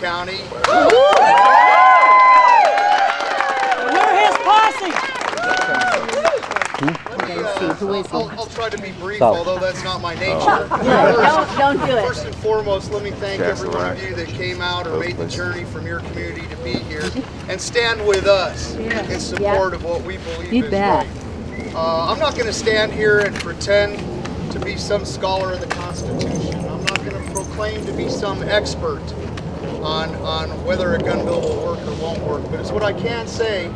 County. We're his posse. I'll try to be brief, although that's not my nature. Don't do it. First and foremost, let me thank every one of you that came out or made the journey from your community to be here and stand with us in support of what we believe is right. I'm not going to stand here and pretend to be some scholar of the Constitution. I'm not going to proclaim to be some expert on whether a gun bill will work or won't work, but it's what I can say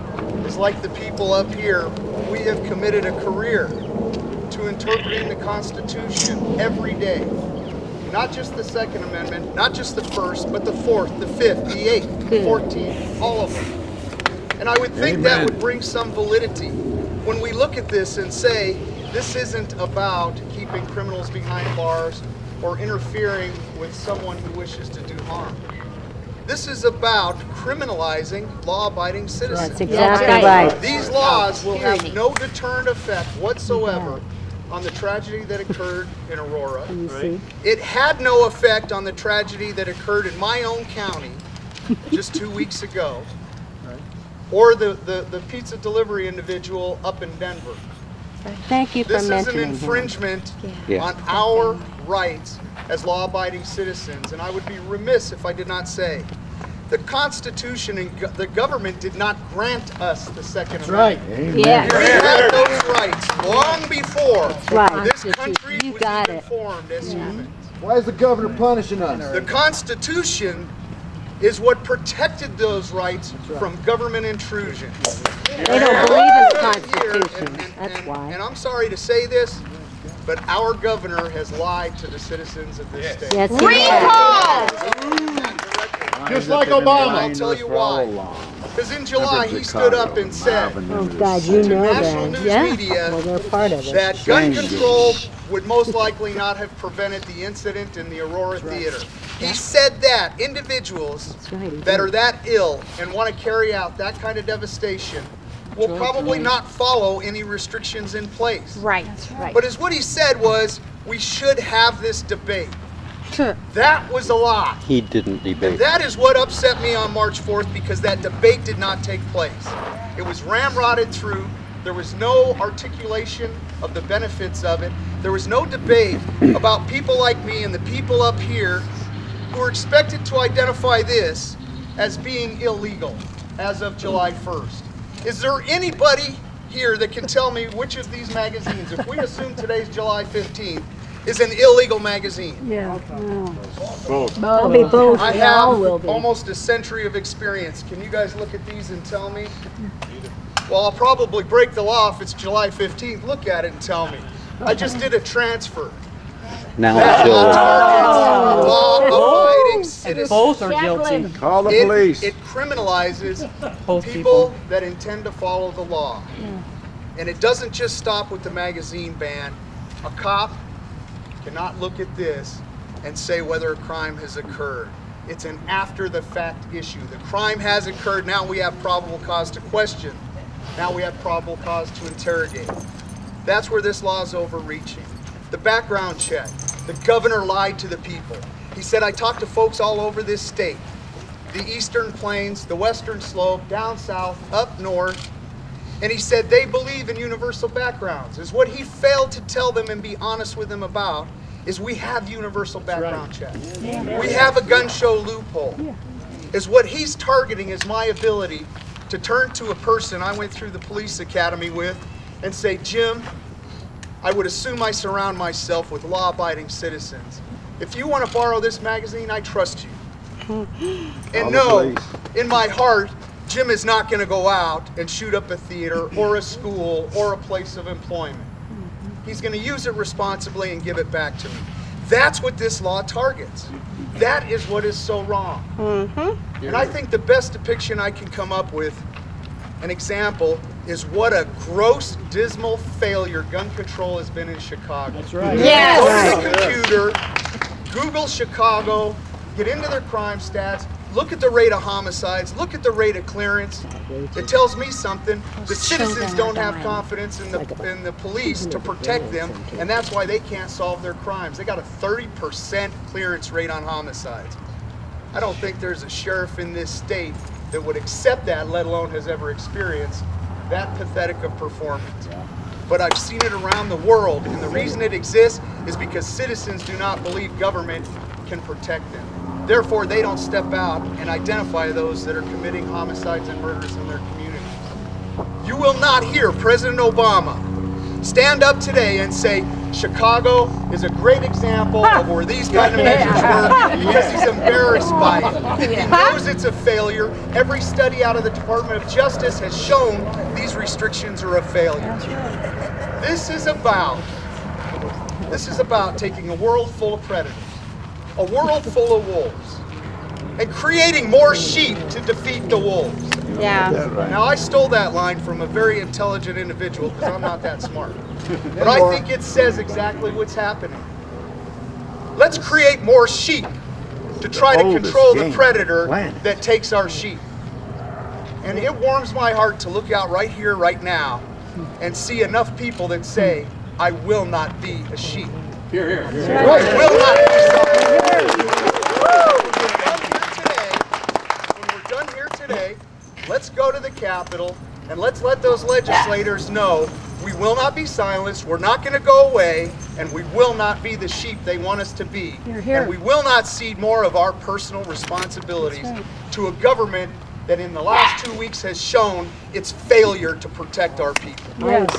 is, like the people up here, we have committed a career to interpreting the Constitution every day. Not just the Second Amendment, not just the First, but the Fourth, the Fifth, the Eighth, the 14th, all of them. And I would think that would bring some validity when we look at this and say, this isn't about keeping criminals behind bars or interfering with someone who wishes to do harm. This is about criminalizing law-abiding citizens. That's exactly right. These laws will have no deterrent effect whatsoever on the tragedy that occurred in Aurora. It had no effect on the tragedy that occurred in my own county just 2 weeks ago, or the pizza delivery individual up in Denver. Thank you for mentioning This is an infringement on our rights as law-abiding citizens, and I would be remiss if I did not say the Constitution and the government did not grant us the Second Amendment. Right. Yeah. We had those rights long before this country was even formed as humans. Why is the governor punishing us? The Constitution is what protected those rights from government intrusion. They don't believe in the Constitution. That's why. And I'm sorry to say this, but our governor has lied to the citizens of this state. Yes, he has. Just like Obama. I'll tell you why. Because in July he stood up and said Oh God, you to know national that. news media Well, they're part of it. that gun control would most likely not have prevented the incident in the Aurora Theater. He said that individuals that are that ill and want to carry out that kind of devastation will probably not follow any restrictions in place. Right. But as what he said was, we should have this debate. That was a lie. He didn't debate. And that is what upset me on March 4th, because that debate did not take place. It was ramrodded through. There was no articulation of the benefits of it. There was no debate about people like me and the people up here who are expected to identify this as being illegal as of July 1st. Is there anybody here that can tell me which of these magazines, if we assume today's July 15th, is an illegal magazine? Both. I'll be both. I They all will have be. almost a century of experience. Can you guys look at these and tell me? Well, I'll probably break the law if it's July 15th. Look at it and tell me. I just did a transfer. Now That it's targets law-abiding citizens. Both are guilty. Call the police. It criminalizes Both people that intend to follow the law. And it doesn't just stop with the magazine ban. A cop cannot look at this and say whether a crime has occurred. It's an after-the-fact issue. The crime has occurred. Now we have probable cause to question. Now we have probable cause to interrogate. That's where this law is overreaching. The background check. The governor lied to the people. He said, I talked to folks all over this state. The eastern plains, the western slope, down south, up north. And he said they believe in universal backgrounds. Is what he failed to tell them and be honest with them about is we have universal background checks. We have a gun show loophole. Is what he's targeting is my ability to turn to a person I went through the police academy with and say, Jim, I would assume I surround myself with law-abiding citizens. If you want to borrow this magazine, I trust you. And no, in my heart, Jim is not going to go out and shoot up a theater or a school or a place of employment. He's going to use it responsibly and give it back to me. That's what this law targets. That is what is so wrong. And I think the best depiction I can come up with, an example, is what a gross, dismal failure gun control has been in Chicago. That's right. Go to the computer, Google Chicago, get into their crime stats, look at the rate of homicides, look at the rate of clearance. It tells me something. The citizens don't have confidence in the police to protect them, and that's why they can't solve their crimes. They got a 30% clearance rate on homicides. I don't think there's a sheriff in this state that would accept that, let alone has ever experienced that pathetic of performance. But I've seen it around the world, and the reason it exists is because citizens do not believe government can protect them. Therefore, they don't step out and identify those that are committing homicides and murders in their communities. You will not hear President Obama stand up today and say, Chicago is a great example of where these kind of measures work, because he's embarrassed by it. He knows it's a failure. Every study out of the Department of Justice has shown these restrictions are a failure. This is about taking a world full of predators, a world full of wolves, and creating more sheep to defeat the wolves. Yeah. Now, I stole that line from a very intelligent individual because I'm not that smart. But I think it says exactly what's happening. Let's create more sheep to try to control the predator that takes our sheep. And it warms my heart to look out right here, right now, and see enough people that say, I will not be a sheep. Here. I will not be silent. When we're done here today, let's go to the Capitol and let's let those legislators know we will not be silenced, we're not going to go away, and we will not be the sheep they want us to be. And we will not cede more of our personal responsibilities to a government that in the last 2 weeks has shown its failure to protect our people. Yes.